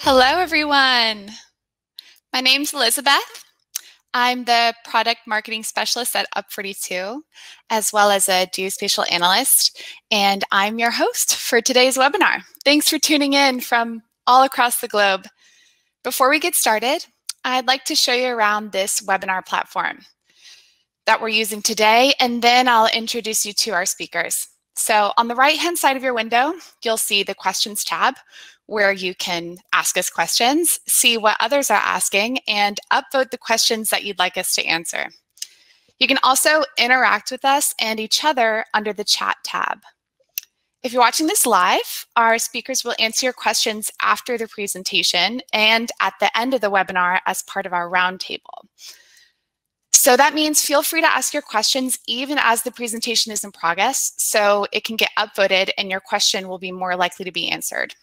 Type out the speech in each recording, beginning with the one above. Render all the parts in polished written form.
Hello, everyone. My name's Elizabeth. I'm the product marketing specialist at UP42, as well as a Geospatial analyst, and I'm your host for today's webinar. Thanks for tuning in from all across the globe. Before we get started, I'd like to show you around this webinar platform that we're using today, and then I'll introduce you to our speakers. So on the right-hand side of your window, you'll see the Questions tab, where you can ask us questions, see what others are asking, and upvote the questions that you'd like us to answer. You can also interact with us and each other under the Chat tab. If you're watching this live, our speakers will answer your questions after the presentation and at the end of the webinar as part of our roundtable. So that means feel free to ask your questions even as the presentation is in progress, so it can get upvoted and your question will be more likely to be answered.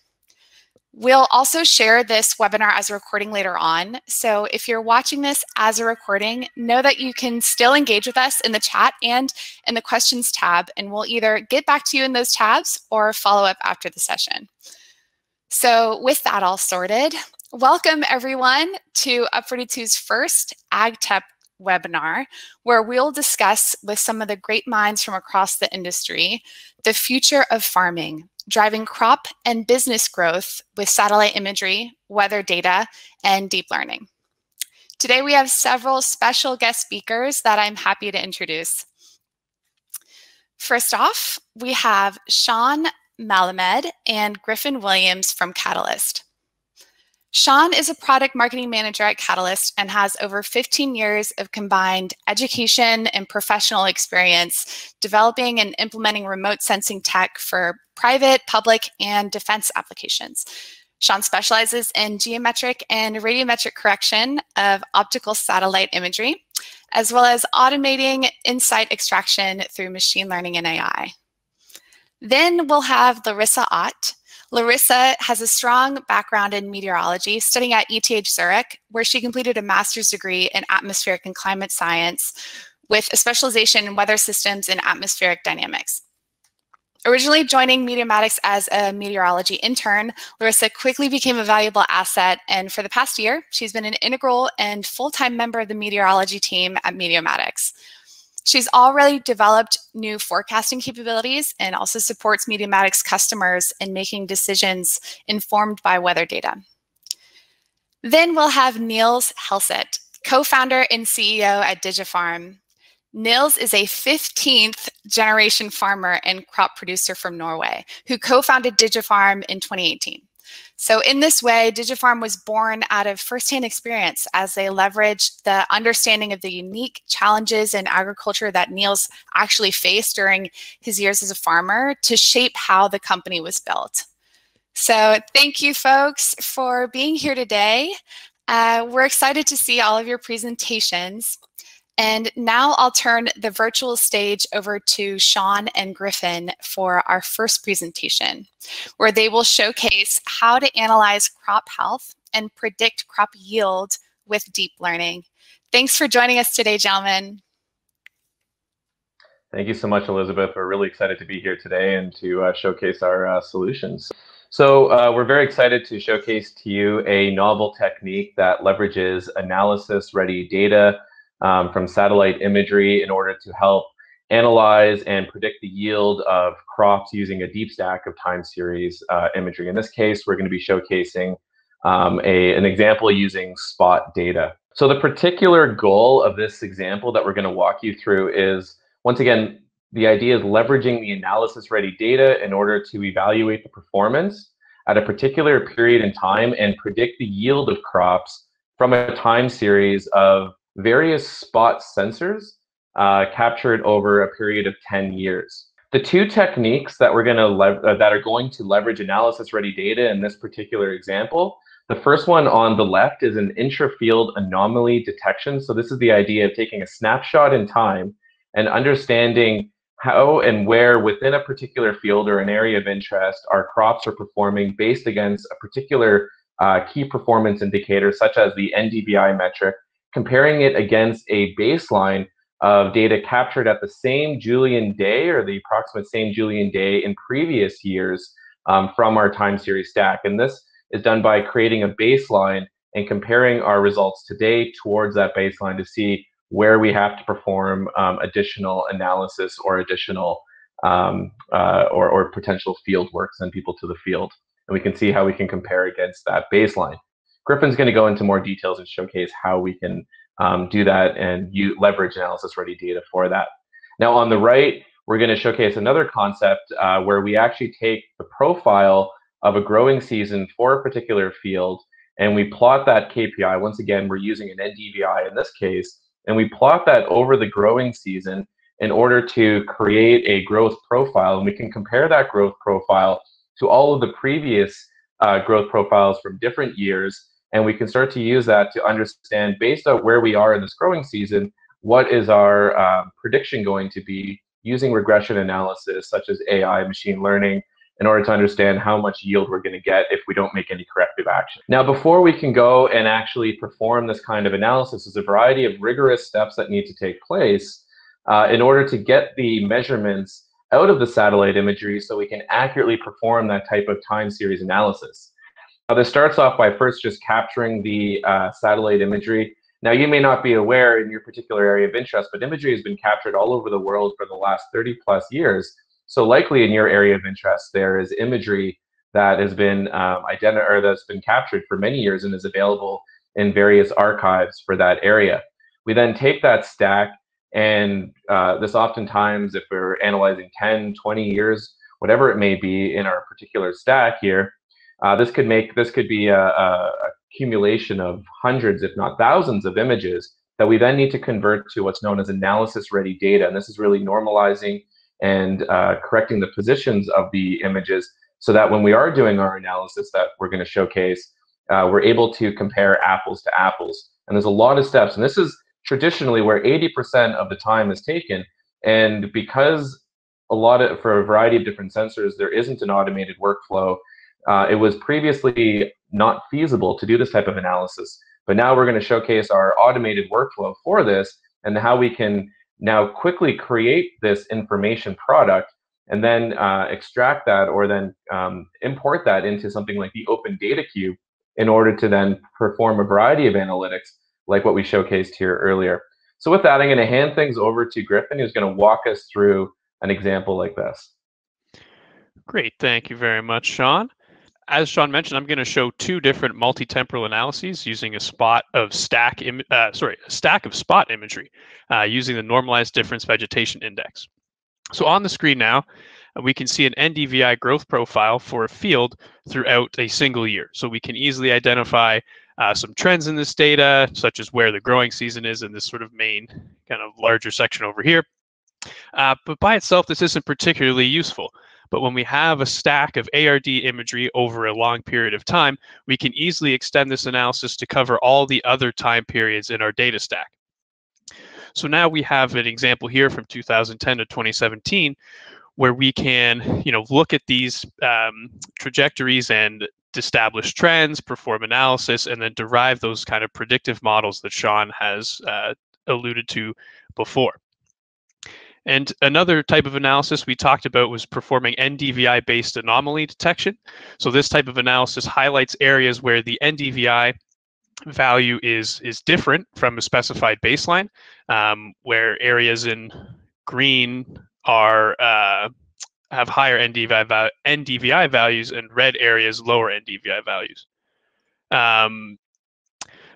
We'll also share this webinar as a recording later on. So if you're watching this as a recording, know that you can still engage with us in the chat and in the questions tab, and we'll either get back to you in those tabs or follow up after the session. So with that all sorted, welcome everyone to UP42's first AgTech webinar, where we'll discuss with some of the great minds from across the industry the future of farming, driving crop and business growth with satellite imagery, weather data, and deep learning. Today we have several special guest speakers that I'm happy to introduce. First off, we have Shawn, Melamed, and Griffin Williams from Catalyst. Shawn is a product marketing manager at Catalyst and has over 15 years of combined education and professional experience developing and implementing remote sensing tech for private, public, and defense applications. Shawn specializes in geometric and radiometric correction of optical satellite imagery, as well as automating insight extraction through machine learning and AI. Then we'll have Larissa Ott. Larissa has a strong background in meteorology, studying at ETH Zurich, where she completed a master's degree in atmospheric and climate science with a specialization in weather systems and atmospheric dynamics. Originally joining Meteomatics as a meteorology intern, Larissa quickly became a valuable asset, and for the past year, she's been an integral and full-time member of the meteorology team at Meteomatics. She's already developed new forecasting capabilities and also supports Meteomatics customers in making decisions informed by weather data. Then we'll have Niels Helgesen, co-founder and CEO at DigiFarm. Nils is a 15th generation farmer and crop producer from Norway who co-founded DigiFarm in 2018. So in this way, DigiFarm was born out of firsthand experience as they leveraged the understanding of the unique challenges in agriculture that Niels actually faced during his years as a farmer to shape how the company was built. So thank you, folks, for being here today. We're excited to see all of your presentations. And now I'll turn the virtual stage over to Shawn and Griffin for our first presentation, where they will showcase how to analyze crop health and predict crop yield with deep learning. Thanks for joining us today, gentlemen. Thank you so much, Elizabeth. We're really excited to be here today and to showcase our solutions. So we're very excited to showcase to you a novel technique that leverages analysis-ready data from satellite imagery in order to help analyze and predict the yield of crops using a deep stack of time series imagery. In this case, we're going to be showcasing an example using spot data. So the particular goal of this example that we're going to walk you through is, once again, the idea is leveraging the analysis-ready data in order to evaluate the performance at a particular period in time and predict the yield of crops from a time series of various spot sensors captured over a period of 10 years. The two techniques that we're going to that are going to leverage analysis-ready data in this particular example, the first one on the left is an intra-field anomaly detection. So this is the idea of taking a snapshot in time and understanding how and where within a particular field or an area of interest our crops are performing based against a particular key performance indicator, such as the NDVI metric, comparing it against a baseline of data captured at the same Julian day or the approximate same Julian day in previous years from our time series stack. And this is done by creating a baseline and comparing our results today towards that baseline to see where we have to perform additional analysis or additional or potential field work, send people to the field. And we can see how we can compare against that baseline. Griffin's going to go into more details and showcase how we can do that and leverage analysis-ready data for that. Now, on the right, we're going to showcase another concept where we actually take the profile of a growing season for a particular field, and we plot that KPI. Once again, we're using an NDVI in this case, and we plot that over the growing season in order to create a growth profile. And we can compare that growth profile to all of the previous growth profiles from different years. And we can start to use that to understand, based on where we are in this growing season, what is our prediction going to be using regression analysis, such as AI, machine learning, in order to understand how much yield we're going to get if we don't make any corrective action. Now, before we can go and actually perform this kind of analysis, there's a variety of rigorous steps that need to take place in order to get the measurements out of the satellite imagery so we can accurately perform that type of time series analysis. This starts off by first just capturing the satellite imagery. Now, you may not be aware in your particular area of interest, but imagery has been captured all over the world for the last 30+ years. So likely in your area of interest, there is imagery that has been that's been captured for many years and is available in various archives for that area. We then take that stack, and this oftentimes, if we're analyzing 10, 20 years, whatever it may be in our particular stack here, this could be a accumulation of hundreds, if not thousands, of images that we then need to convert to what's known as analysis-ready data. And this is really normalizing and correcting the positions of the images so that when we are doing our analysis that we're going to showcase, we're able to compare apples to apples. And there's a lot of steps. And this is traditionally where 80% of the time is taken. And because for a variety of different sensors, there isn't an automated workflow, it was previously not feasible to do this type of analysis. But now we're going to showcase our automated workflow for this and how we can now quickly create this information product and then extract that or then import that into something like the Open Data Cube in order to then perform a variety of analytics like what we showcased here earlier. So with that, I'm going to hand things over to Griffin, who's going to walk us through an example like this. Great, thank you very much, Shawn. As Shawn mentioned, I'm going to show two different multi-temporal analyses using a stack of spot imagery using the normalized difference vegetation index. So on the screen now, we can see an NDVI growth profile for a field throughout a single year. So we can easily identify some trends in this data, such as where the growing season is in this sort of main kind of larger section over here. But by itself, this isn't particularly useful. But when we have a stack of ARD imagery over a long period of time, we can easily extend this analysis to cover all the other time periods in our data stack. So now we have an example here from 2010 to 2017, where we can, look at these trajectories and establish trends, perform analysis, and then derive those kind of predictive models that Shawn has alluded to before. And another type of analysis we talked about was performing NDVI-based anomaly detection. So this type of analysis highlights areas where the NDVI value is different from a specified baseline, where areas in green are have higher NDVI values and red areas lower NDVI values.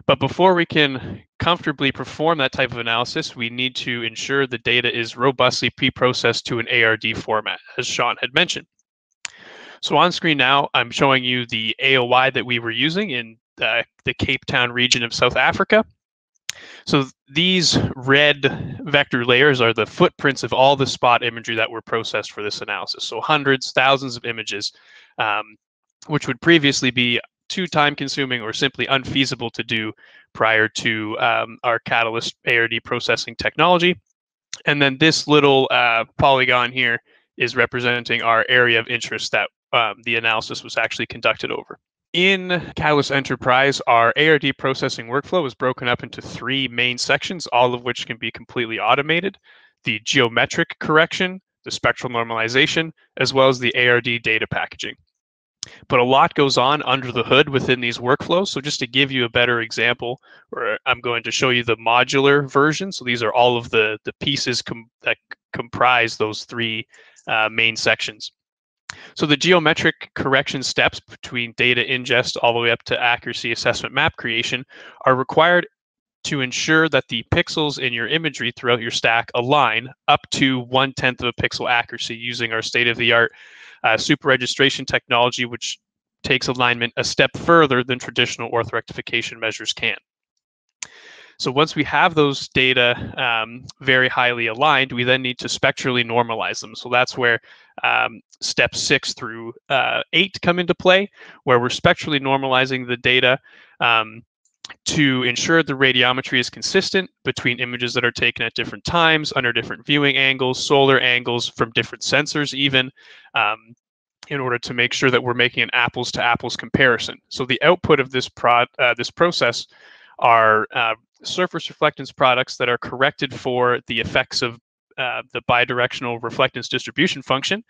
But before we can comfortably perform that type of analysis, we need to ensure the data is robustly pre-processed to an ARD format, as Shawn had mentioned. So on screen now, I'm showing you the AOI that we were using in the Cape Town region of South Africa. So these red vector layers are the footprints of all the spot imagery that were processed for this analysis. So hundreds, thousands of images, which would previously be too time-consuming or simply unfeasible to do prior to our Catalyst ARD processing technology. And then this little polygon here is representing our area of interest that the analysis was actually conducted over. In Catalyst Enterprise, our ARD processing workflow is broken up into three main sections, all of which can be completely automated: the geometric correction, the spectral normalization, as well as the ARD data packaging. But a lot goes on under the hood within these workflows. So just to give you a better example, I'm going to show you the modular version. So these are all of the pieces that comprise those three main sections. So the geometric correction steps between data ingest all the way up to accuracy assessment map creation are required to ensure that the pixels in your imagery throughout your stack align up to 1/10 of a pixel accuracy using our state-of-the-art super registration technology, which takes alignment a step further than traditional orthorectification measures can. So once we have those data very highly aligned, we then need to spectrally normalize them. So that's where steps 6 through 8 come into play, where we're spectrally normalizing the data to ensure the radiometry is consistent between images that are taken at different times, under different viewing angles, solar angles, from different sensors even, in order to make sure that we're making an apples-to-apples comparison. So the output of this process are surface reflectance products that are corrected for the effects of the bidirectional reflectance distribution function,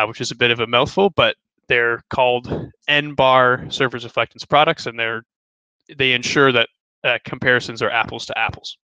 which is a bit of a mouthful, but they're called N-bar surface reflectance products, and they ensure that comparisons are apples to apples.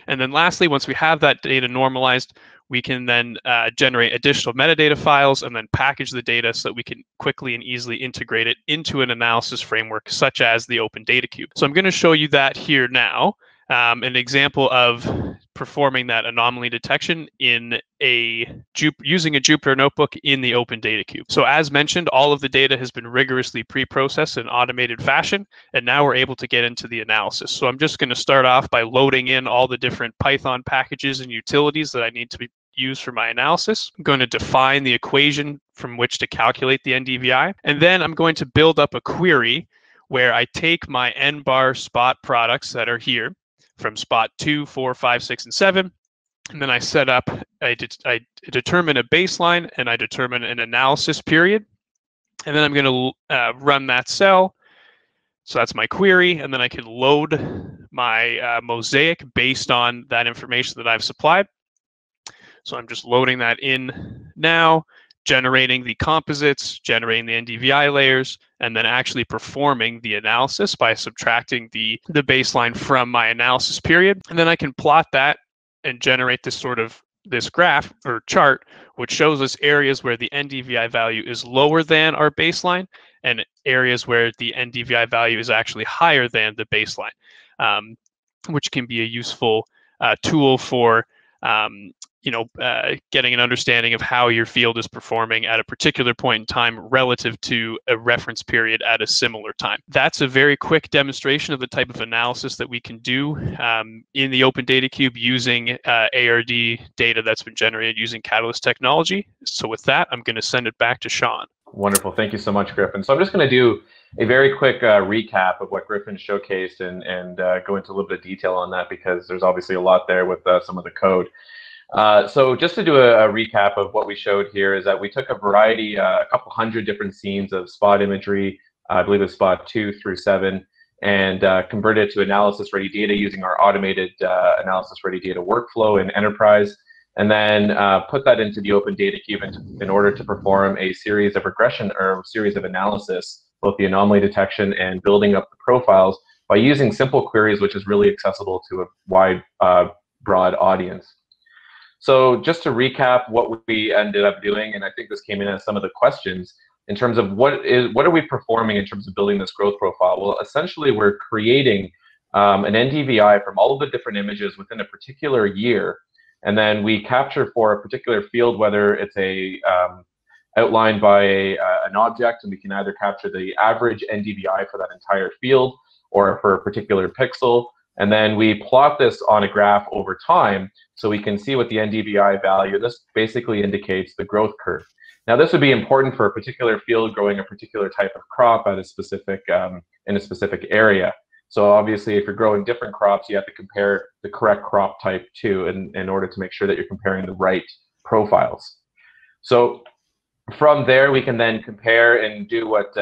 And then lastly, once we have that data normalized, we can then generate additional metadata files and then package the data so that we can quickly and easily integrate it into an analysis framework such as the Open Data Cube. So I'm going to show you that here now, an example of performing that anomaly detection in using a Jupyter notebook in the Open Data Cube. So as mentioned, all of the data has been rigorously pre-processed in automated fashion, and now we're able to get into the analysis. So I'm just going to start off by loading in all the different Python packages and utilities that I need to use for my analysis. I'm going to define the equation from which to calculate the NDVI, and then I'm going to build up a query where I take my N-bar spot products that are here from spot 2, 4, 5, 6, and 7, and then I set up, I determine a baseline, and I determine an analysis period, and then I'm going to run that cell. So that's my query, and then I can load my mosaic based on that information that I've supplied. So I'm just loading that in now, generating the composites, generating the NDVI layers, and then actually performing the analysis by subtracting the baseline from my analysis period. And then I can plot that and generate this graph or chart, which shows us areas where the NDVI value is lower than our baseline and areas where the NDVI value is actually higher than the baseline, which can be a useful tool for getting an understanding of how your field is performing at a particular point in time relative to a reference period at a similar time. That's a very quick demonstration of the type of analysis that we can do in the Open Data Cube using ARD data that's been generated using Catalyst technology. So with that, I'm going to send it back to Shawn. Wonderful. Thank you so much, Griffin. So I'm just going to do a very quick recap of what Griffin showcased and go into a little bit of detail on that, because there's obviously a lot there with some of the code. So just to do a recap of what we showed here is that we took a variety, a couple hundred different scenes of spot imagery, I believe it's spot 2 through 7, and converted it to analysis-ready data using our automated analysis-ready data workflow in Enterprise, and then put that into the Open Data Cube in order to perform a series of regression or series of analysis, both the anomaly detection and building up the profiles by using simple queries, which is really accessible to a wide, broad audience. So just to recap what we ended up doing, and I think this came in as some of the questions, in terms of what are we performing in terms of building this growth profile? Well, essentially we're creating an NDVI from all of the different images within a particular year, and then we capture for a particular field, whether it's outlined by an object, and we can either capture the average NDVI for that entire field or for a particular pixel. And then we plot this on a graph over time so we can see what the NDVI value, this basically indicates the growth curve. Now this would be important for a particular field growing a particular type of crop at a specific, in a specific area. So obviously if you're growing different crops, you have to compare the correct crop type too in order to make sure that you're comparing the right profiles. So from there, we can then compare and do what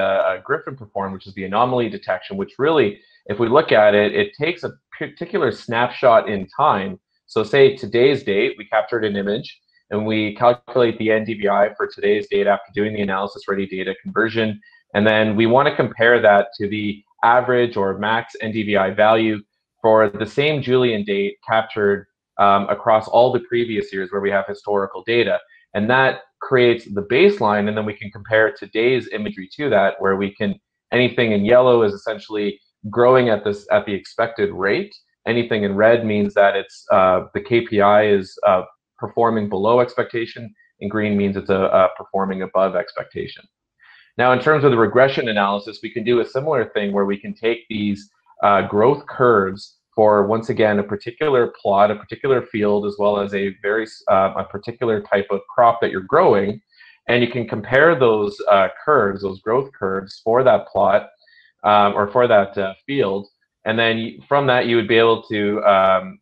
Griffin performed, which is the anomaly detection, which really, if we look at it, it takes a particular snapshot in time. So say today's date, we captured an image, and we calculate the NDVI for today's data after doing the analysis-ready data conversion. And then we want to compare that to the average or max NDVI value for the same Julian date captured across all the previous years where we have historical data. And that creates the baseline, and then we can compare today's imagery to that, where we can, anything in yellow is essentially growing at the expected rate. Anything in red means that it's the KPI is performing below expectation, and green means it's performing above expectation. Now, in terms of the regression analysis, we can do a similar thing where we can take these growth curves for, once again, a particular plot, a particular field, as well as a particular type of crop that you're growing, and you can compare those curves, those growth curves for that plot or for that field, and then from that you would be able to,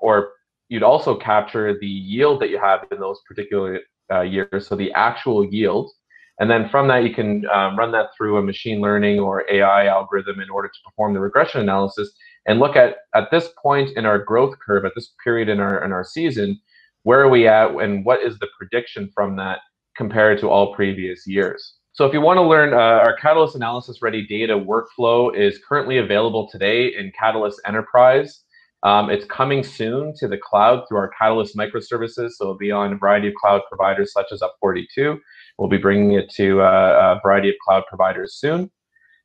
or you'd also capture the yield that you have in those particular years, so the actual yield. And then from that, you can run that through a machine learning or AI algorithm in order to perform the regression analysis and look at this point in our growth curve, at this period in our season, where are we at and what is the prediction from that compared to all previous years. So if you want to learn, our Catalyst Analysis Ready Data workflow is currently available today in Catalyst Enterprise. It's coming soon to the cloud through our Catalyst microservices, so it'll be on a variety of cloud providers such as UP42. We'll be bringing it to a variety of cloud providers soon.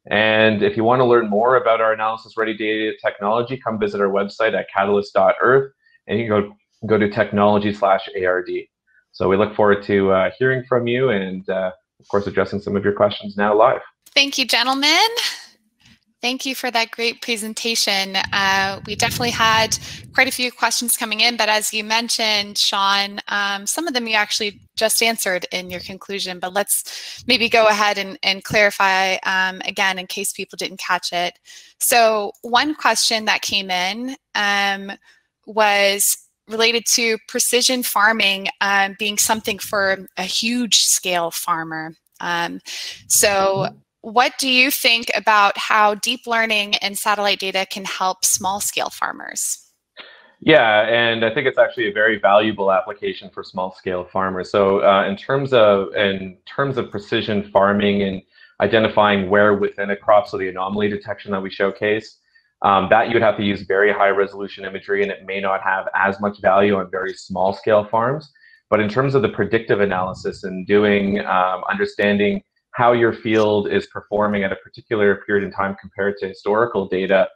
And if you want to learn more about our Analysis Ready Data technology, come visit our website at catalyst.earth, and you can go to technology/ARD. So we look forward to hearing from you and, of course, addressing some of your questions now live. Thank you, gentlemen. Thank you for that great presentation. We definitely had quite a few questions coming in, but as you mentioned, Shawn, some of them you actually just answered in your conclusion, but let's maybe go ahead and clarify again in case people didn't catch it. So one question that came in was related to precision farming being something for a huge scale farmer. What do you think about how deep learning and satellite data can help small scale farmers? Yeah, and I think it's actually a very valuable application for small scale farmers. So in terms of precision farming and identifying where within a crop, so the anomaly detection that we showcase, that you would have to use very high resolution imagery, and it may not have as much value on very small scale farms. But in terms of the predictive analysis and doing understanding how your field is performing at a particular period in time compared to historical data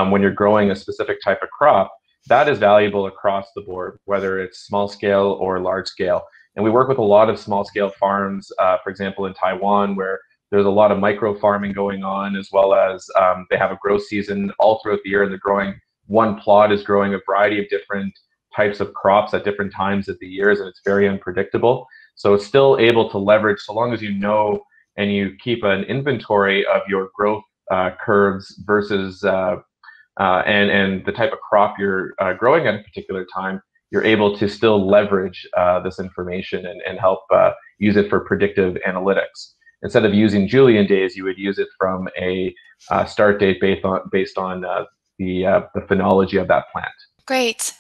when you're growing a specific type of crop, that is valuable across the board, whether it's small scale or large scale. And we work with a lot of small scale farms, for example, in Taiwan, where there's a lot of micro farming going on, as well as they have a growth season all throughout the year, and they're growing, one plot is growing a variety of different types of crops at different times of the years, and it's very unpredictable. So it's still able to leverage, so long as you know and you keep an inventory of your growth curves versus and the type of crop you're growing at a particular time, you're able to still leverage this information and help use it for predictive analytics. Instead of using Julian days, you would use it from a start date based on the phenology of that plant. Great.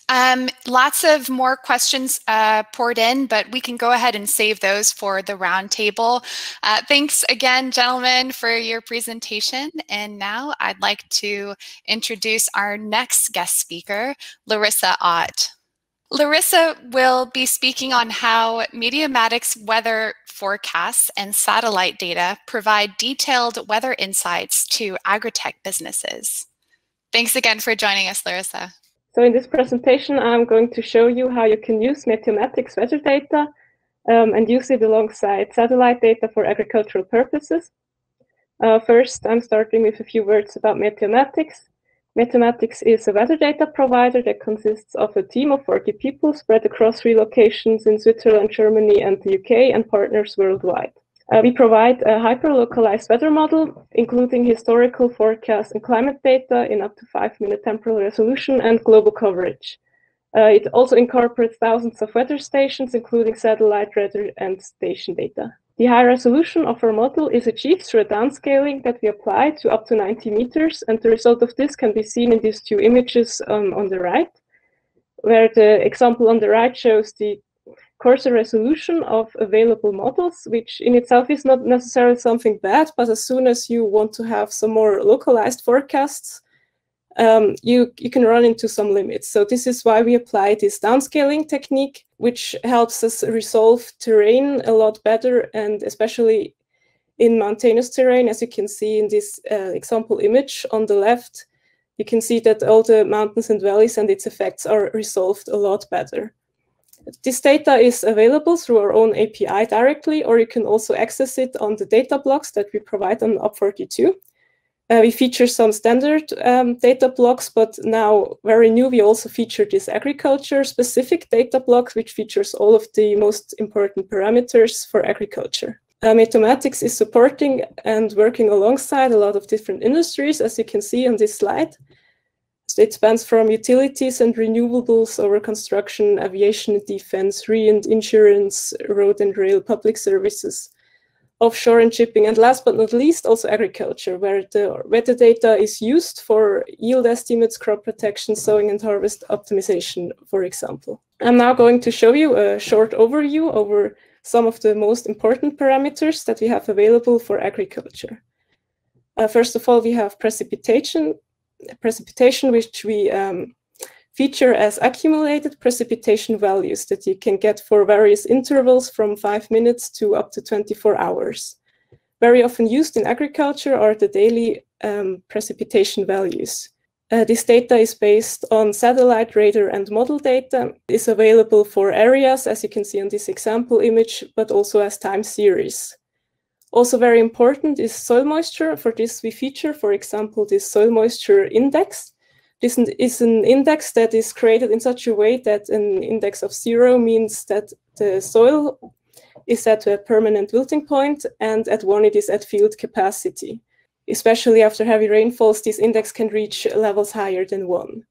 Lots of more questions poured in, but we can go ahead and save those for the roundtable. Thanks again, gentlemen, for your presentation. And now I'd like to introduce our next guest speaker, Larissa Ott. Larissa will be speaking on how Meteomatics weather forecasts and satellite data provide detailed weather insights to agritech businesses. Thanks again for joining us, Larissa. So in this presentation, I'm going to show you how you can use Meteomatics weather data and use it alongside satellite data for agricultural purposes. First, I'm starting with a few words about Meteomatics. Meteomatics is a weather data provider that consists of a team of 40 people spread across 3 locations in Switzerland, Germany, and the UK, and partners worldwide. We provide a hyper-localized weather model, including historical forecast and climate data in up to 5-minute temporal resolution and global coverage. It also incorporates thousands of weather stations, including satellite, radar, and station data. The high resolution of our model is achieved through a downscaling that we apply to up to 90 meters, and the result of this can be seen in these 2 images on the right, where the example on the right shows the coarser resolution of available models, which in itself is not necessarily something bad, but as soon as you want to have some more localized forecasts, you can run into some limits. So this is why we apply this downscaling technique, which helps us resolve terrain a lot better, and especially in mountainous terrain, as you can see in this example image on the left, you can see that all the mountains and valleys and its effects are resolved a lot better. This data is available through our own API directly, or you can also access it on the data blocks that we provide on UP42. We feature some standard data blocks, but now very new, we also feature this agriculture-specific data block, which features all of the most important parameters for agriculture. Meteomatics is supporting and working alongside a lot of different industries, as you can see on this slide. So it spans from utilities and renewables over construction, aviation and defense, re and insurance, road and rail, public services, offshore and shipping, and last but not least, also agriculture, where the weather data is used for yield estimates, crop protection, sowing and harvest optimization, for example. I'm now going to show you a short overview over some of the most important parameters that we have available for agriculture. First of all, we have precipitation, which we feature as accumulated precipitation values that you can get for various intervals from 5 minutes to up to 24 hours. Very often used in agriculture are the daily precipitation values. This data is based on satellite, radar, and model data. It is available for areas, as you can see on this example image, but also as time series. Also very important is soil moisture. For this, we feature, for example, this soil moisture index. This is an index that is created in such a way that an index of 0 means that the soil is at a permanent wilting point, and at 1 it is at field capacity. Especially after heavy rainfalls, this index can reach levels higher than 1.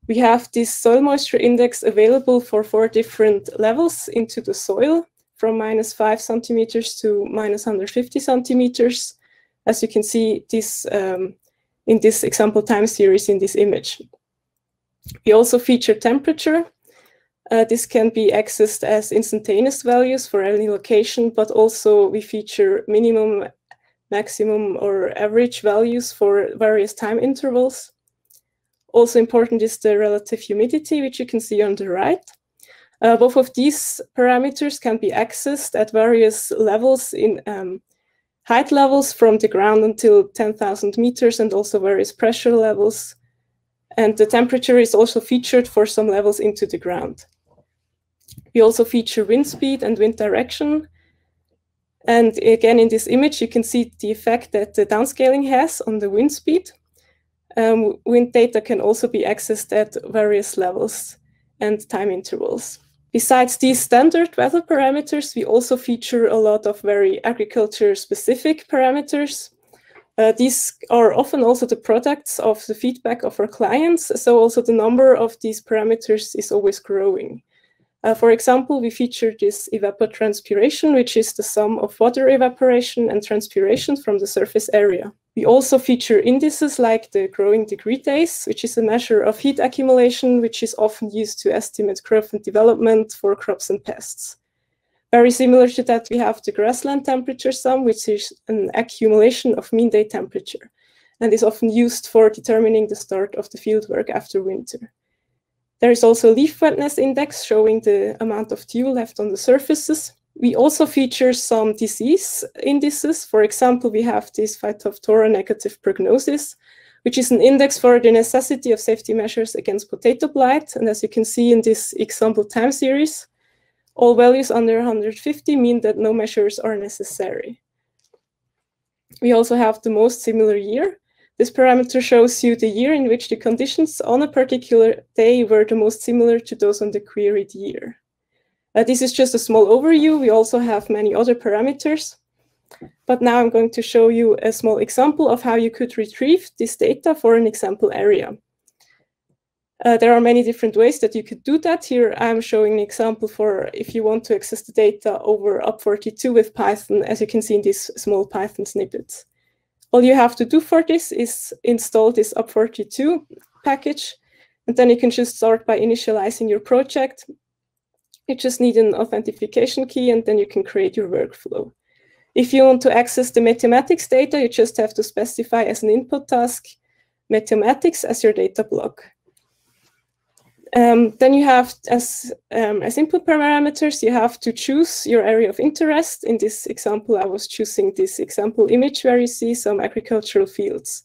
We have this soil moisture index available for 4 different levels into the soil, from -5 centimeters to -150 centimeters, as you can see this in this example time series in this image. We also feature temperature. This can be accessed as instantaneous values for any location, but also we feature minimum, maximum, or average values for various time intervals. Also important is the relative humidity, which you can see on the right. Both of these parameters can be accessed at various levels in height levels from the ground until 10,000 meters, and also various pressure levels. And the temperature is also featured for some levels into the ground. We also feature wind speed and wind direction. And again, in this image, you can see the effect that the downscaling has on the wind speed. Wind data can also be accessed at various levels and time intervals. Besides these standard weather parameters, we also feature a lot of very agriculture-specific parameters. These are often also the products of the feedback of our clients, so also the number of these parameters is always growing. For example, we feature this evapotranspiration, which is the sum of water evaporation and transpiration from the surface area. We also feature indices like the growing degree days, which is a measure of heat accumulation, which is often used to estimate growth and development for crops and pests. Very similar to that, we have the grassland temperature sum, which is an accumulation of mean day temperature, and is often used for determining the start of the fieldwork after winter. There is also a leaf wetness index showing the amount of dew left on the surfaces. We also feature some disease indices. For example, we have this Phytophthora negative prognosis, which is an index for the necessity of safety measures against potato blight. And as you can see in this example time series, all values under 150 mean that no measures are necessary. We also have the most similar year. This parameter shows you the year in which the conditions on a particular day were the most similar to those on the queried year. This is just a small overview. We also have many other parameters. But now I'm going to show you a small example of how you could retrieve this data for an example area. There are many different ways that you could do that. Here I'm showing an example for if you want to access the data over UP42 with Python, as you can see in these small Python snippets. All you have to do for this is install this UP42 package, and then you can just start by initializing your project. You just need an authentication key, and then you can create your workflow. If you want to access the Meteomatics data, you just have to specify as an input task Meteomatics as your data block. Then you have, as input parameters, you have to choose your area of interest. In this example, I was choosing this example image where you see some agricultural fields.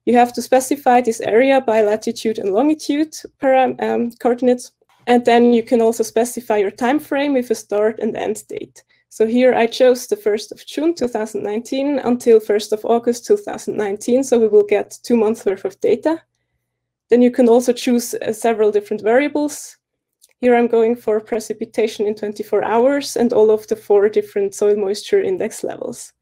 You have to specify this area by latitude and longitude coordinates. And then you can also specify your time frame with a start and end date. So here I chose the 1st of June 2019 until 1st of August 2019. So we will get 2 months worth of data. Then you can also choose several different variables. Here I'm going for precipitation in 24 hours and all of the 4 different soil moisture index levels.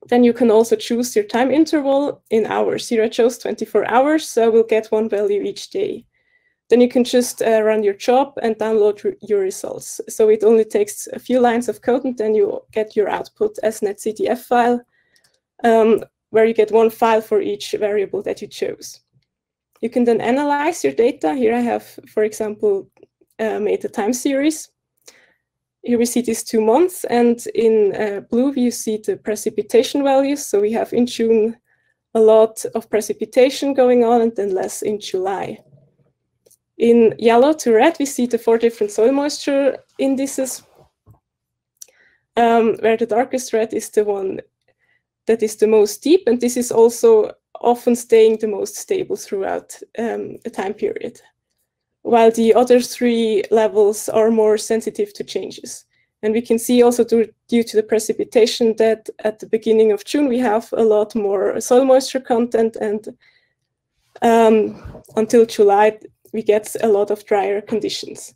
Then you can also choose your time interval in hours. Here I chose 24 hours, so I will get 1 value each day. Then you can just run your job and download your results. So it only takes a few lines of code, and then you get your output as .NET-CDF file, where you get 1 file for each variable that you chose. You can then analyze your data. Here I have, for example, made a time series. Here we see these 2 months, and in blue you see the precipitation values. So we have in June a lot of precipitation going on, and then less in July. In yellow to red, we see the 4 different soil moisture indices, where the darkest red is the one that is the most deep, and this is also often staying the most stable throughout a time period, while the other 3 levels are more sensitive to changes. And we can see also due to the precipitation that at the beginning of June we have a lot more soil moisture content, and until July we get a lot of drier conditions.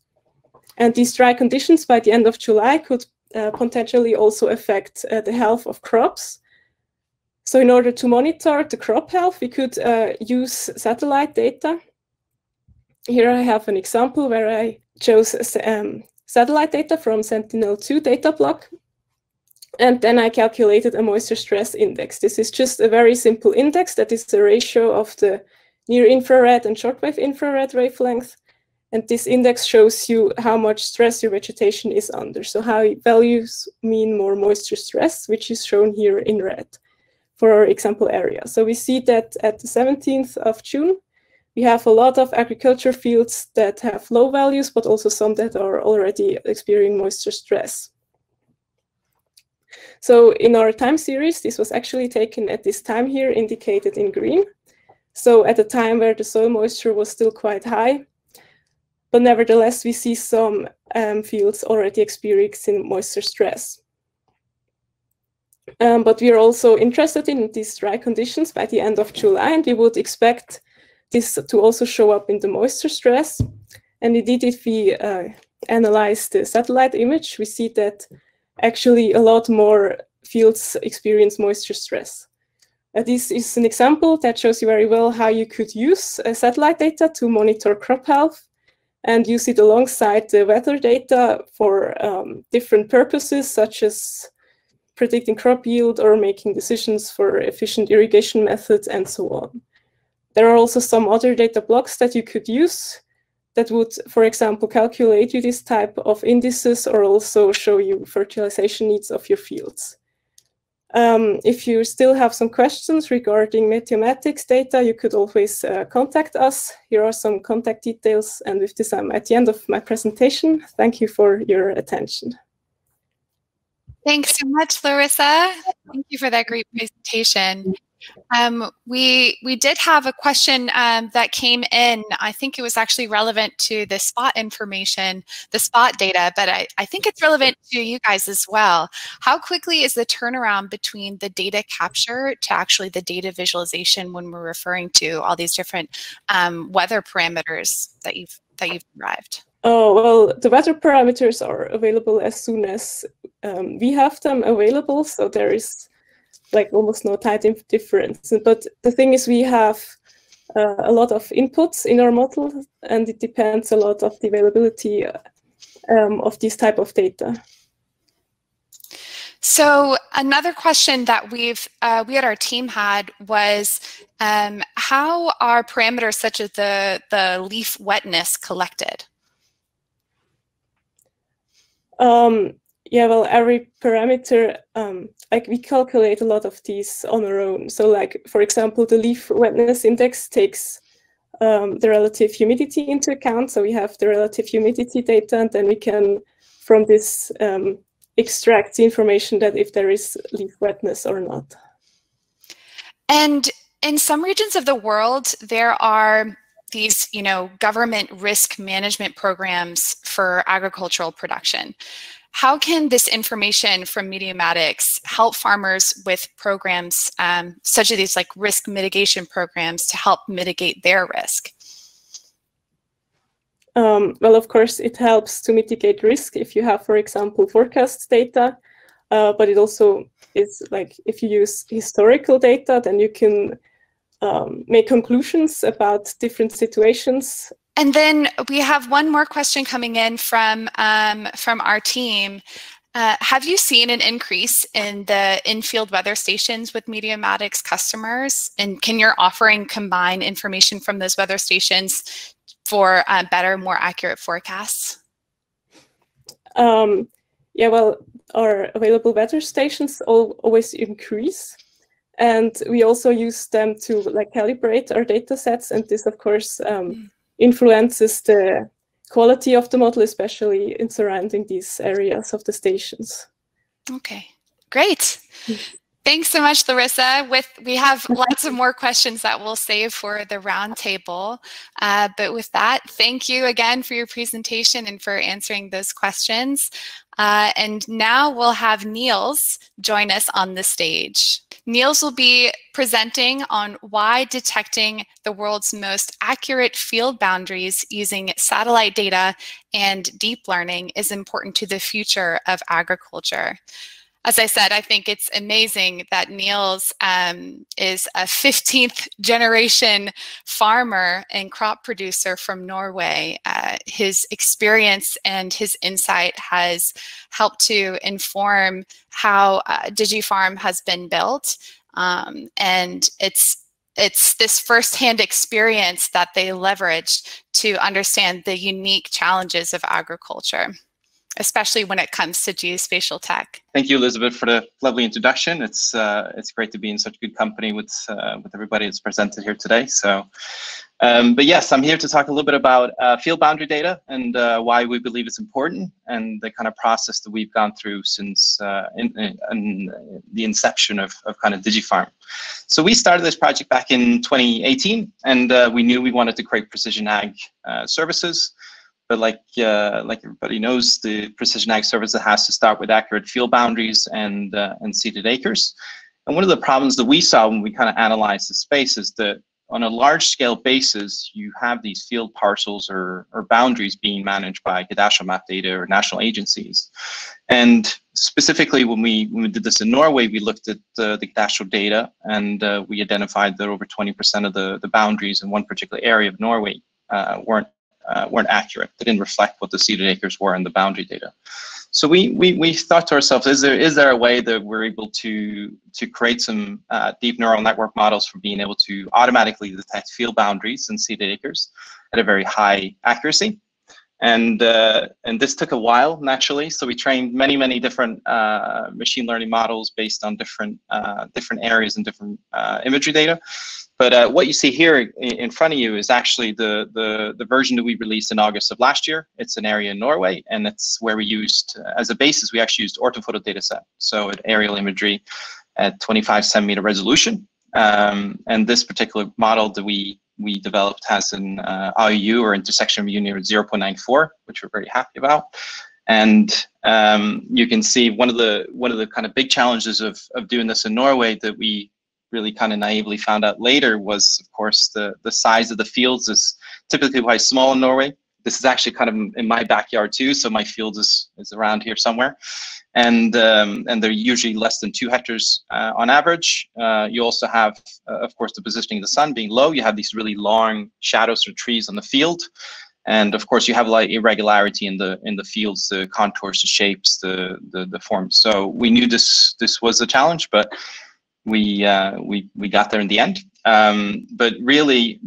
And these dry conditions by the end of July could potentially also affect the health of crops. So in order to monitor the crop health, we could use satellite data. Here I have an example where I chose satellite data from Sentinel-2 data block. And then I calculated a moisture stress index. This is just a very simple index that is the ratio of the near infrared and shortwave infrared wavelength. And this index shows you how much stress your vegetation is under. So high values mean more moisture stress, which is shown here in red for our example area. So we see that at the 17th of June, we have a lot of agriculture fields that have low values, but also some that are already experiencing moisture stress. So in our time series, this was actually taken at this time here, indicated in green. So at a time where the soil moisture was still quite high, but nevertheless, we see some fields already experiencing moisture stress. But we are also interested in these dry conditions by the end of July, and we would expect this to also show up in the moisture stress. And indeed, if we analyze the satellite image, we see that actually a lot more fields experience moisture stress. This is an example that shows you very well how you could use satellite data to monitor crop health and use it alongside the weather data for different purposes, such as predicting crop yield or making decisions for efficient irrigation methods and so on. There are also some other data blocks that you could use that would, for example, calculate you this type of indices or also show you fertilization needs of your fields. If you still have some questions regarding Meteomatics data, you could always contact us. Here are some contact details. And with this, I'm at the end of my presentation. Thank you for your attention. Thanks so much, Larissa. Thank you for that great presentation. We did have a question that came in. I think it was actually relevant to the spot information, the spot data, but I think it's relevant to you guys as well. How quickly is the turnaround between the data capture to actually the data visualization when we're referring to all these different weather parameters that you've derived? Oh, well, the weather parameters are available as soon as we have them available. So there is like almost no time difference. But the thing is, we have a lot of inputs in our model, and it depends a lot of the availability of this type of data. So another question that we at our team had was how are parameters such as the leaf wetness collected? Yeah, well, every parameter, like we calculate a lot of these on our own. So like, for example, the leaf wetness index takes the relative humidity into account. So we have the relative humidity data, and then we can, from this, extract the information that if there is leaf wetness or not. And in some regions of the world, there are these, government risk management programs for agricultural production. How can this information from Meteomatics help farmers with programs such as these like risk mitigation programs to help mitigate their risk? Well, of course, it helps to mitigate risk if you have, for example, forecast data, but it also is like if you use historical data, then you can make conclusions about different situations. And then we have one more question coming in from our team. Have you seen an increase in the in-field weather stations with Meteomatics customers? And can your offering combine information from those weather stations for better, more accurate forecasts? Yeah, well, our available weather stations always increase. And we also use them to like calibrate our data sets. And this, of course, influences the quality of the model, especially in surrounding these areas of the stations. Okay, great. Thanks so much, Larissa. We have lots of more questions that we'll save for the roundtable. But with that, thank you again for your presentation and for answering those questions. And now we'll have Niels join us on the stage. Niels will be presenting on why detecting the world's most accurate field boundaries using satellite data and deep learning is important to the future of agriculture. As I said, I think it's amazing that Niels is a 15th generation farmer and crop producer from Norway. His experience and his insight has helped to inform how DigiFarm has been built. And it's this firsthand experience that they leveraged to understand the unique challenges of agriculture, especially when it comes to geospatial tech. Thank you, Elizabeth, for the lovely introduction. It's great to be in such good company with everybody that's presented here today. So, but yes, I'm here to talk a little bit about field boundary data and why we believe it's important and the kind of process that we've gone through since in the inception of kind of DigiFarm. So we started this project back in 2018, and we knew we wanted to create precision ag services. But like everybody knows, the precision ag service has to start with accurate field boundaries and seeded acres. And one of the problems that we saw when we kind of analyzed the space is that on a large scale basis, you have these field parcels or boundaries being managed by cadastral map data or national agencies. And specifically, when we did this in Norway, we looked at the cadastral data, and we identified that over 20% of the boundaries in one particular area of Norway weren't accurate. They didn't reflect what the seeded acres were in the boundary data. So we thought to ourselves, is there a way that we're able to create some deep neural network models for being able to automatically detect field boundaries and seeded acres at a very high accuracy? And this took a while, naturally. So we trained many different machine learning models based on different areas and different imagery data. But what you see here in front of you is actually the version that we released in August of last year. It's an area in Norway, and it's where we used, as a basis, we actually used orthophoto data set. So an aerial imagery at 25 centimeter resolution. And this particular model that we developed has an IOU, or intersection reunion, of 0.94, which we're very happy about. And you can see one of the kind of big challenges of doing this in Norway that we really kind of naively found out later was, of course, the size of the fields is typically quite small in Norway. This is actually kind of in my backyard too, so my field is around here somewhere, and they're usually less than 2 hectares on average. You also have, of course, the positioning of the sun being low. You have these really long shadows or trees on the field, and of course you have a lot of irregularity in the fields, the contours, the shapes, the forms. So we knew this was a challenge, but we got there in the end. But really,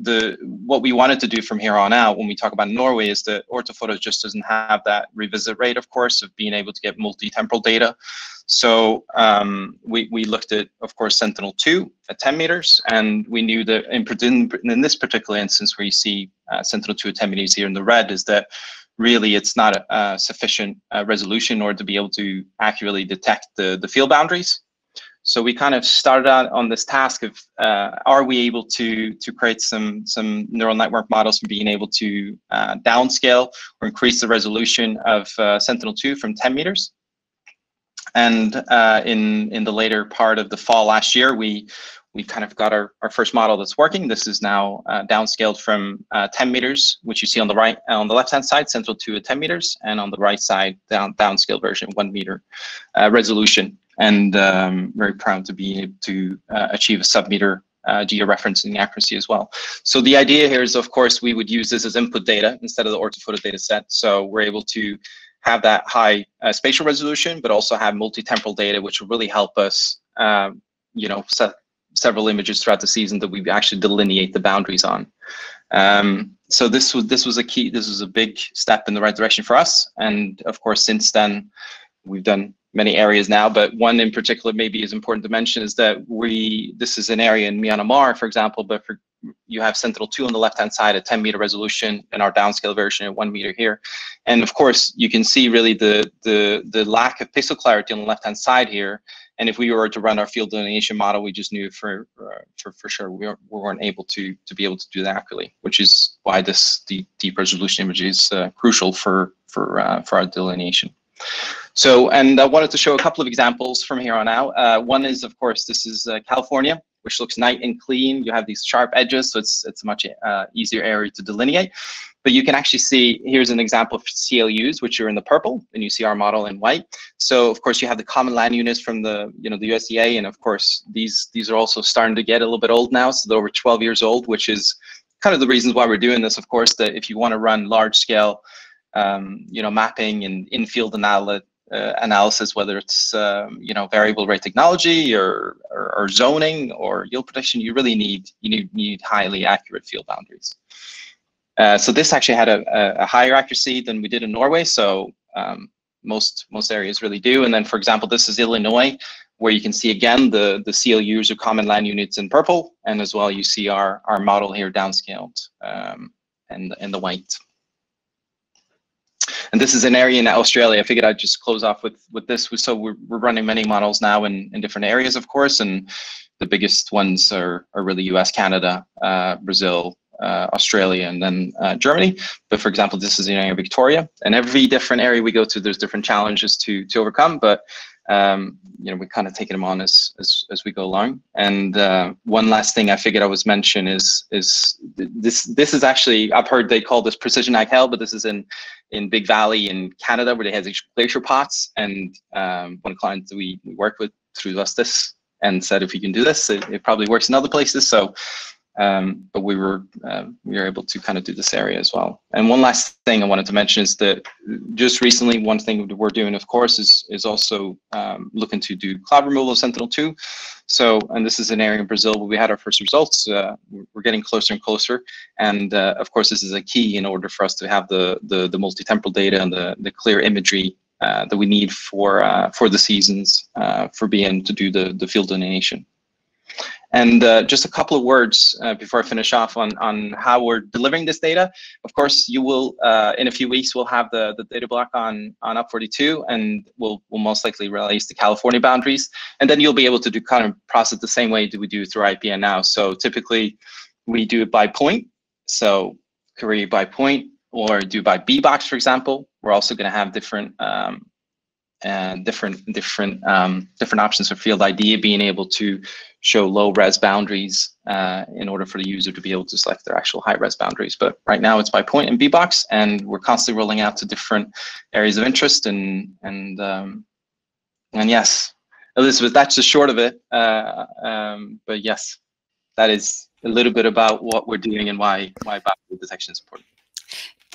what we wanted to do from here on out, when we talk about Norway, is that orthophoto just doesn't have that revisit rate, of course, of being able to get multi-temporal data. So we looked at, of course, Sentinel-2 at 10 meters, and we knew that in this particular instance, where you see Sentinel-2 at 10 meters here in the red, is that really it's not a sufficient resolution in order to be able to accurately detect the field boundaries. So we kind of started out on this task of, are we able to create some neural network models for being able to downscale or increase the resolution of Sentinel-2 from 10 meters? And in the later part of the fall last year, we kind of got our first model that's working. This is now downscaled from 10 meters, which you see on the right, on the left-hand side, Sentinel-2 at 10 meters, and on the right side, downscaled version, 1 meter resolution. And very proud to be able to achieve a sub-meter georeferencing accuracy as well. So the idea here is, of course, we would use this as input data instead of the orthophoto data set. So we're able to have that high spatial resolution, but also have multi-temporal data, which will really help us, set several images throughout the season that we actually delineate the boundaries on. So this was a big step in the right direction for us. And of course, since then, we've done many areas now, but one in particular maybe is important to mention is that this is an area in Myanmar, for example, but you have Sentinel-2 on the left-hand side at 10 meter resolution and our downscale version at 1 meter here. And of course, you can see really the lack of pixel clarity on the left-hand side here. And if we were to run our field delineation model, we just knew for sure we weren't able to be able to do that accurately, which is why this deep resolution image is crucial for our delineation. So, and I wanted to show a couple of examples from here on out. One is, of course, this is California, which looks nice and clean. You have these sharp edges, so it's a much easier area to delineate. But you can actually see, here's an example of CLUs, which are in the purple, and you see our model in white. So, of course, you have the common land units from the USDA, and of course, these are also starting to get a little bit old now, so they're over 12 years old, which is kind of the reasons why we're doing this. Of course, that if you want to run large scale, mapping and in-field analysis, whether it's variable rate technology or zoning or yield prediction, you really need highly accurate field boundaries. So this actually had a higher accuracy than we did in Norway. So most areas really do. And then, for example, this is Illinois, where you can see again the CLUs or common land units in purple, and as well you see our model here downscaled in the white. And this is an area in Australia. I figured I'd just close off with this. So we're running many models now in different areas, of course, and the biggest ones are really US, Canada, Brazil, Australia, and then Germany. But for example, this is the area of Victoria, and every different area we go to, there's different challenges to overcome. But we kind of take them on as we go along. And one last thing I figured I was mention is this is actually, I've heard they call this precision ag hell, but this is in Big Valley in Canada, where they have these glacier pots. And one client that we worked with threw us this and said, if you can do this, it probably works in other places. So but we were able to kind of do this area as well. And one last thing I wanted to mention is that just recently, one thing that we're doing, of course, is also looking to do cloud removal of Sentinel-2. So, and this is an area in Brazil where we had our first results. We're getting closer and closer. And of course, this is a key in order for us to have the multi-temporal data and the clear imagery that we need for the seasons for being able to do the field delineation. And just a couple of words before I finish off on how we're delivering this data. Of course, you will, in a few weeks, we'll have the data block on UP42, and we'll most likely release the California boundaries. And then you'll be able to do kind of process the same way that we do through IPN now. So typically, we do it by point. So query by point, or do by B box, for example. We're also going to have different options for field ID, being able to show low res boundaries in order for the user to be able to select their actual high res boundaries. But right now it's by point and B-box, and we're constantly rolling out to different areas of interest. And yes, Elizabeth, that's the short of it. But yes, that is a little bit about what we're doing and why boundary detection is important.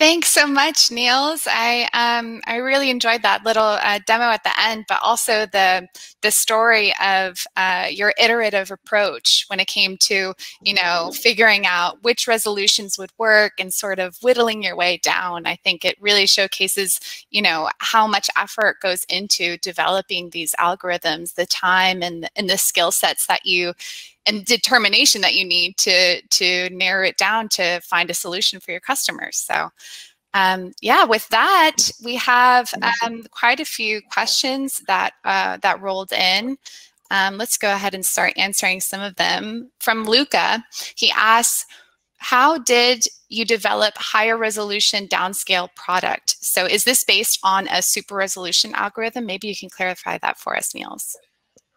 Thanks so much, Niels. I really enjoyed that little demo at the end, but also the story of your iterative approach when it came to, you know, figuring out which resolutions would work and sort of whittling your way down. I think it really showcases, you know, how much effort goes into developing these algorithms, the time and the skill sets that you and determination that you need to narrow it down to find a solution for your customers. So yeah, with that, we have quite a few questions that that rolled in. Let's go ahead and start answering some of them. From Luca, he asks, how did you develop higher resolution downscale product? So is this based on a super resolution algorithm? Maybe you can clarify that for us, Niels.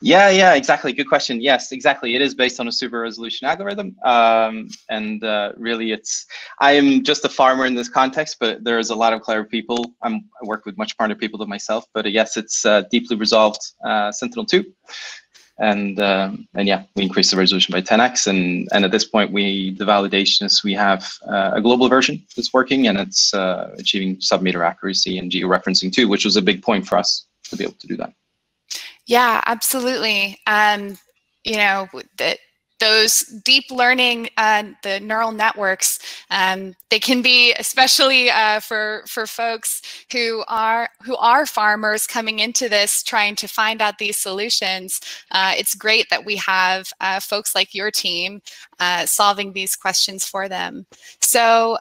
Yeah, exactly. Good question. Yes, exactly. It is based on a super resolution algorithm. Really, I am just a farmer in this context, but there's a lot of clever people. I work with much smarter people than myself, but yes, it's deeply resolved Sentinel-2. And yeah, we increased the resolution by 10x. And at this point, the validation is we have a global version that's working, and it's achieving sub-meter accuracy and georeferencing too, which was a big point for us to be able to do that. Yeah, absolutely. You know, those deep learning, the neural networks, they can be, especially for folks who are farmers coming into this, trying to find out these solutions. It's great that we have folks like your team solving these questions for them. So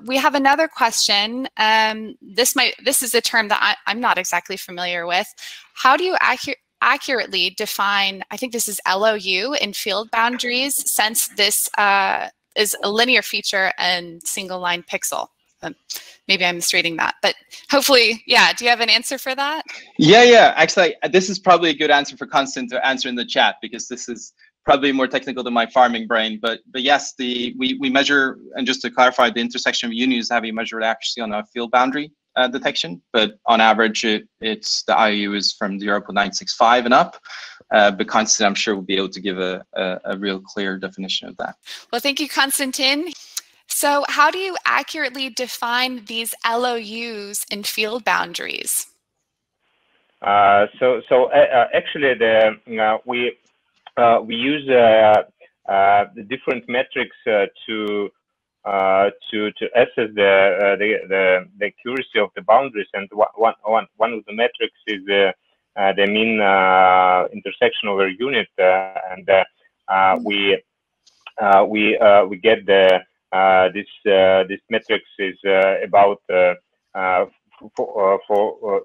we have another question. This is a term that I'm not exactly familiar with. How do you accurately define, I think this is LOU, in field boundaries, since this is a linear feature and single line pixel? Maybe I'm misreading that, but hopefully, yeah. Do you have an answer for that? Yeah. Actually, this is probably a good answer for Constant to answer in the chat, because this is probably more technical than my farming brain. But yes, we measure, and just to clarify, the intersection of unions have you measure accuracy on a field boundary detection, but on average, it's the IOU is from 0.965 and up. But Constant, I'm sure, will be able to give a real clear definition of that. Well, thank you, Konstantin. So how do you accurately define these LOUs in field boundaries? Actually, we use the different metrics to assess the accuracy of the boundaries, and one of the metrics is the mean intersection over unit, and we get this metrics is about for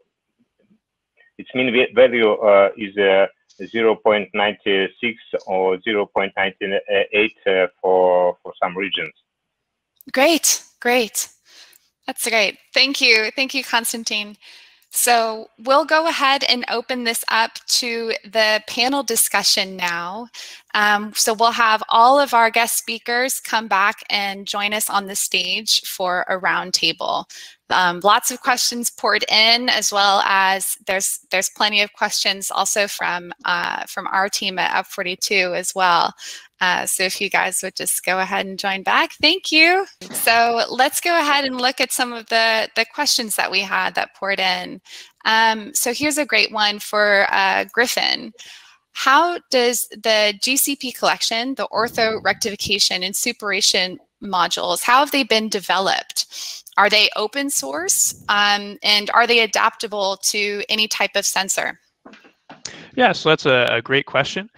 its mean value is 0.96 or 0.98 for some regions. Great. That's great. Thank you, Konstantin. So we'll go ahead and open this up to the panel discussion now. So we'll have all of our guest speakers come back and join us on the stage for a roundtable. Lots of questions poured in, as well as there's plenty of questions also from our team at UP42 as well. So if you guys would just go ahead and join back, thank you. So let's go ahead and look at some of the questions that we had that poured in. So here's a great one for Griffin. How does the GCP collection, the ortho rectification and superation modules, how have they been developed? Are they open source, and are they adaptable to any type of sensor? Yeah, so that's a great question.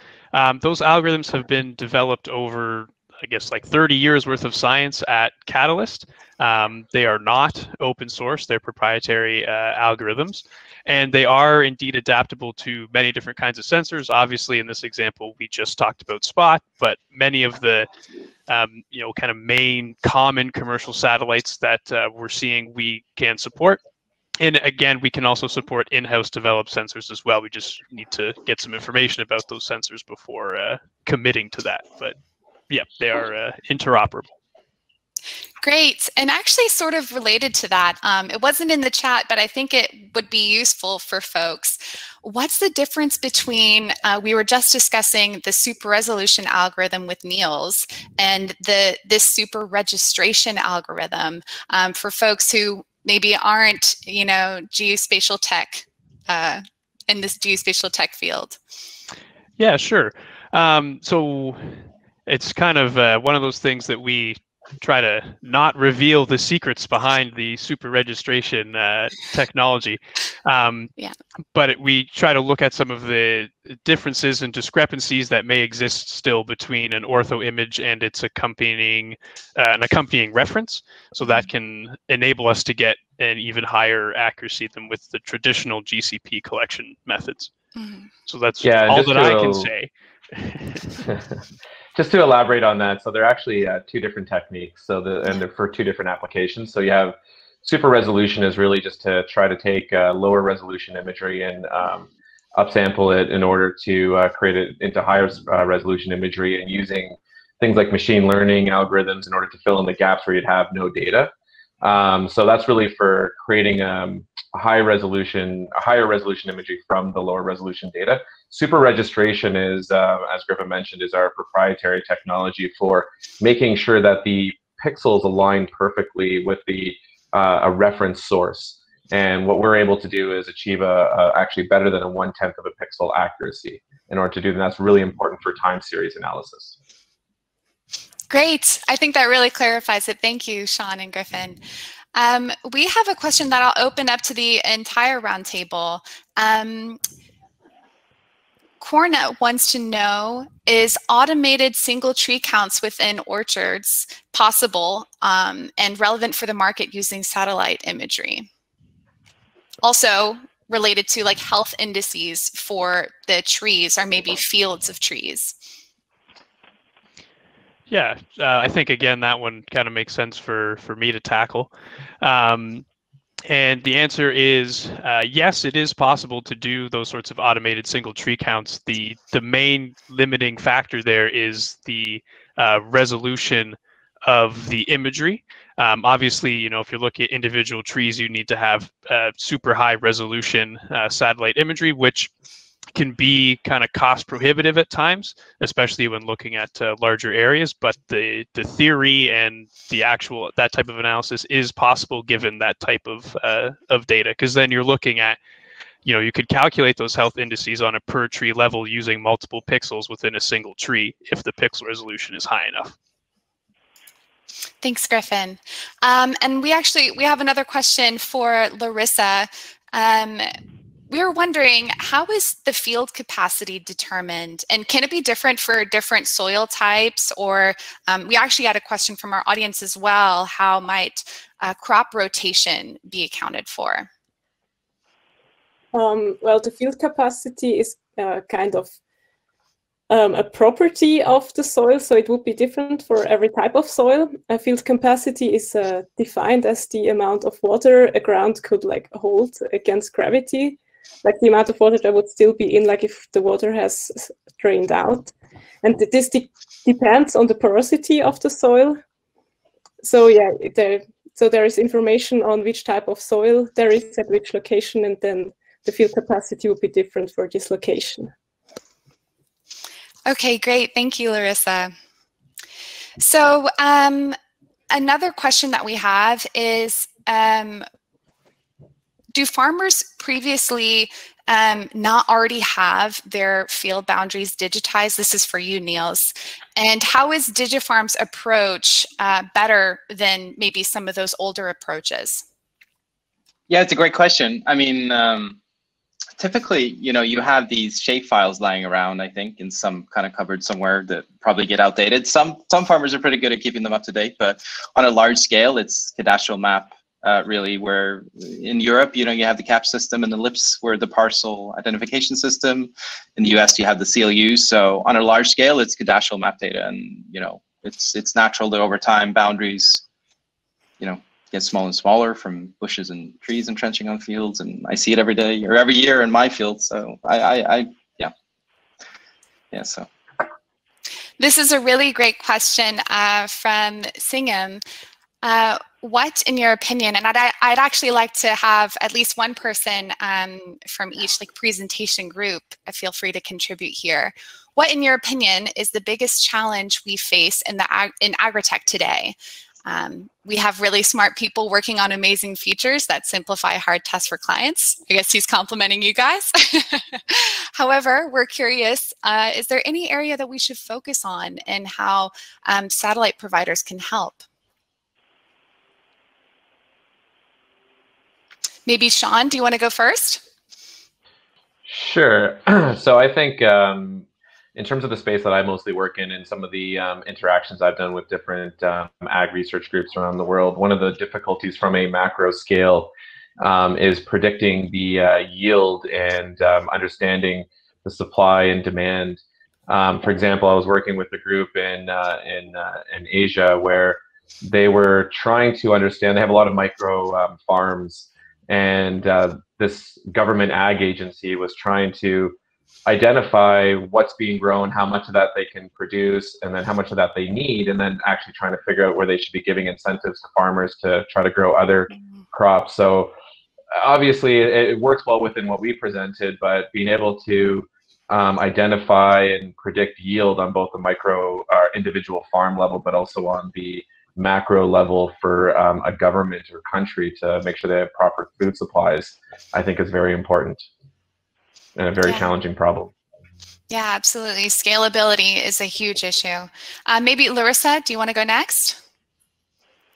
Those algorithms have been developed over, I guess, like 30 years worth of science at Catalyst. They are not open source, they're proprietary algorithms, and they are indeed adaptable to many different kinds of sensors. Obviously, in this example, we just talked about spot, but many of the kind of main common commercial satellites that we're seeing we can support. And again, we can also support in-house developed sensors as well. We just need to get some information about those sensors before committing to that. But yeah, they are interoperable. Great. And actually sort of related to that, it wasn't in the chat, but I think it would be useful for folks. What's the difference between, we were just discussing the super resolution algorithm with Niels and this super registration algorithm for folks who maybe aren't, you know, geospatial tech, in this geospatial tech field? Yeah, sure. So it's kind of one of those things that we try to not reveal the secrets behind the super registration technology. But we try to look at some of the differences and discrepancies that may exist still between an ortho image and its accompanying reference. So that can enable us to get an even higher accuracy than with the traditional GCP collection methods. So that's all that I can say. Just to elaborate on that, so they're actually two different techniques. So and they're for two different applications. So you have super resolution is really just to try to take lower resolution imagery and upsample it in order to create it into higher resolution imagery, and using things like machine learning algorithms in order to fill in the gaps where you'd have no data. So that's really for creating a higher resolution imagery from the lower resolution data. Super registration is, as Griffin mentioned, is our proprietary technology for making sure that the pixels align perfectly with a reference source. And what we're able to do is achieve actually better than a 1/10 of a pixel accuracy in order to do that. That's really important for time series analysis. Great. I think that really clarifies it. Thank you, Shawn and Griffin. We have a question that I'll open up to the entire roundtable. Cornet wants to know, is automated single tree counts within orchards possible and relevant for the market using satellite imagery? Also related to like health indices for the trees or maybe fields of trees. Yeah, I think, again, that one kind of makes sense for me to tackle. And the answer is yes, it is possible to do those sorts of automated single tree counts. The main limiting factor there is the resolution of the imagery. Obviously, you know, if you're looking at individual trees, you need to have super high resolution satellite imagery, which can be kind of cost prohibitive at times, especially when looking at larger areas. But the theory and the actual that type of analysis is possible given that type of data, because then you're looking at, you know, you could calculate those health indices on a per tree level using multiple pixels within a single tree if the pixel resolution is high enough. Thanks, Griffin. And we have another question for Larissa. We were wondering, how is the field capacity determined? And can it be different for different soil types? Or we actually had a question from our audience as well. How might crop rotation be accounted for? Well, the field capacity is kind of a property of the soil, so it would be different for every type of soil. A field capacity is defined as the amount of water a ground could like hold against gravity, like the amount of water that would still be in, like if the water has drained out. And this depends on the porosity of the soil. So yeah, there is information on which type of soil there is at which location, and then the field capacity would be different for this location. Okay, great. Thank you, Larissa. So another question that we have is, do farmers previously not already have their field boundaries digitized? This is for you, Niels. And how is DigiFarm's approach better than maybe some of those older approaches? Yeah, it's a great question. I mean, typically, you know, you have these shape files lying around, I think, in some kind of cupboard somewhere that probably get outdated. Some farmers are pretty good at keeping them up to date, but on a large scale, it's cadastral map, really, where in Europe, you know, you have the CAP system, and the LIPS were the parcel identification system. In the US, you have the CLU. So on a large scale, it's cadastral map data, and, you know, it's natural that over time boundaries, you know, get smaller and smaller from bushes and trees entrenching on fields, and I see it every day or every year in my field. So so. This is a really great question from Singham. What, in your opinion, and I'd actually like to have at least one person from each presentation group, feel free to contribute here. What, in your opinion, is the biggest challenge we face in agritech today? We have really smart people working on amazing features that simplify hard tasks for clients. I guess he's complimenting you guys. However, we're curious, is there any area that we should focus on and how satellite providers can help? Maybe Shawn, do you want to go first? Sure. So I think in terms of the space that I mostly work in and some of the interactions I've done with different ag research groups around the world, one of the difficulties from a macro scale is predicting the yield and understanding the supply and demand. For example, I was working with a group in Asia where they were trying to understand, they have a lot of micro farms, and this government ag agency was trying to identify what's being grown, how much of that they can produce, and then how much of that they need, and then actually trying to figure out where they should be giving incentives to farmers to try to grow other crops. So obviously it works well within what we presented, but being able to identify and predict yield on both the micro or individual farm level, but also on the macro level for a government or country to make sure they have proper food supplies, I think is very important and a very challenging problem. Yeah, absolutely. Scalability is a huge issue. Maybe Larissa, do you want to go next?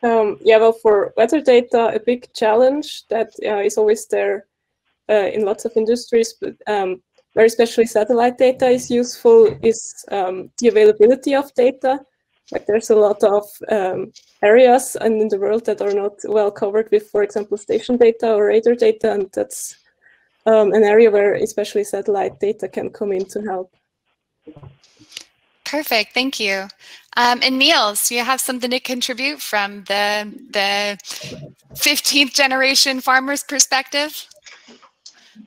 Yeah, well, for weather data, a big challenge that is always there in lots of industries, but where especially satellite data is useful is the availability of data. Like there's a lot of areas in the world that are not well covered with, for example, station data or radar data, and that's an area where especially satellite data can come in to help. Perfect, thank you. And Niels, do you have something to contribute from the 15th generation farmer's perspective?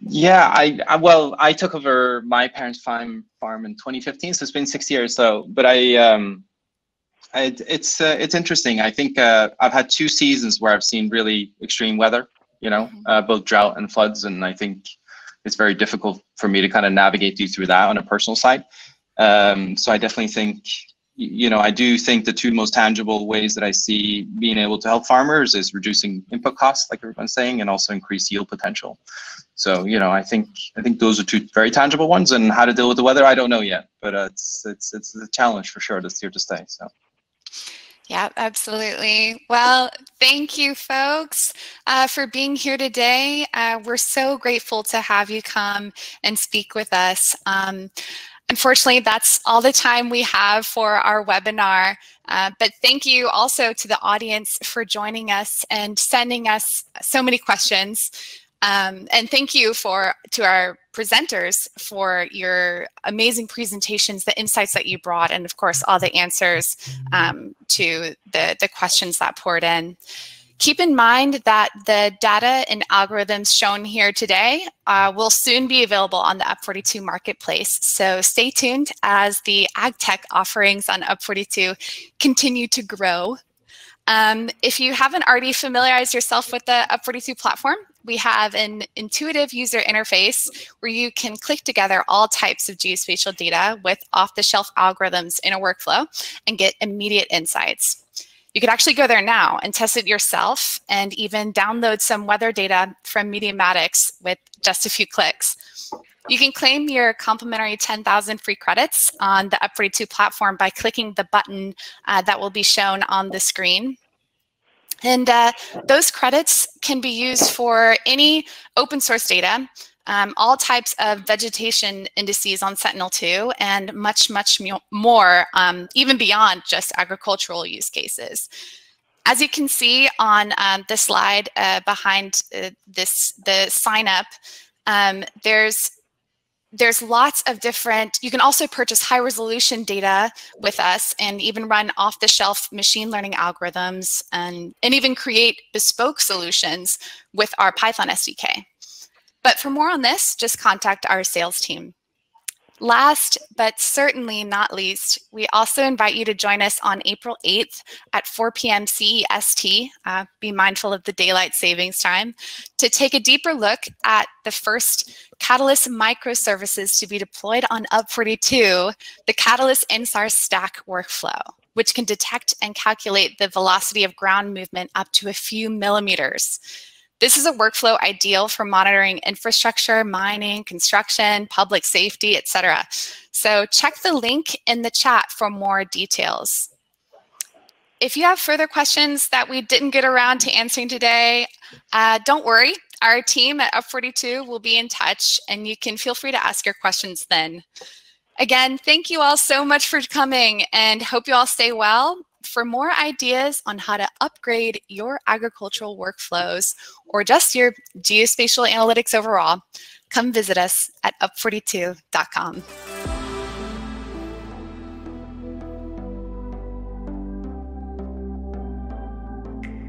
Yeah, I took over my parents' farm in 2015, so it's been 6 years. So, but it's interesting. I think I've had 2 seasons where I've seen really extreme weather, you know, both drought and floods, and I think it's very difficult for me to kind of navigate through that on a personal side. So I definitely think, you know, I do think the 2 most tangible ways that I see being able to help farmers is reducing input costs, like everyone's saying, and also increase yield potential. So, you know, I think those are 2 very tangible ones, and how to deal with the weather, I don't know yet, but it's a challenge for sure that's here to stay. So. Yeah, absolutely. Well, thank you, folks, for being here today. We're so grateful to have you come and speak with us. Unfortunately, that's all the time we have for our webinar, but thank you also to the audience for joining us and sending us so many questions. And thank you to our presenters for your amazing presentations, the insights that you brought, and of course, all the answers to the questions that poured in. Keep in mind that the data and algorithms shown here today will soon be available on the UP42 marketplace. So stay tuned as the ag tech offerings on UP42 continue to grow. If you haven't already familiarized yourself with the UP42 platform, we have an intuitive user interface where you can click together all types of geospatial data with off-the-shelf algorithms in a workflow and get immediate insights. You could actually go there now and test it yourself and even download some weather data from Meteomatics with just a few clicks. You can claim your complimentary 10,000 free credits on the UP42 platform by clicking the button that will be shown on the screen. And those credits can be used for any open source data, all types of vegetation indices on Sentinel-2, and much, much more, even beyond just agricultural use cases. As you can see on the slide behind the sign up, there's lots of different, you can also purchase high resolution data with us and even run off the shelf machine learning algorithms and even create bespoke solutions with our Python SDK. But for more on this, just contact our sales team. Last, but certainly not least, we also invite you to join us on April 8th at 4 p.m. CEST, be mindful of the daylight savings time, to take a deeper look at the first Catalyst microservices to be deployed on UP42, the Catalyst INSAR stack workflow, which can detect and calculate the velocity of ground movement up to a few millimeters. This is a workflow ideal for monitoring infrastructure, mining, construction, public safety, etc. So check the link in the chat for more details. If you have further questions that we didn't get around to answering today, don't worry. Our team at UP42 will be in touch, and you can feel free to ask your questions then. Again, thank you all so much for coming, and hope you all stay well. For more ideas on how to upgrade your agricultural workflows or just your geospatial analytics overall, come visit us at up42.com.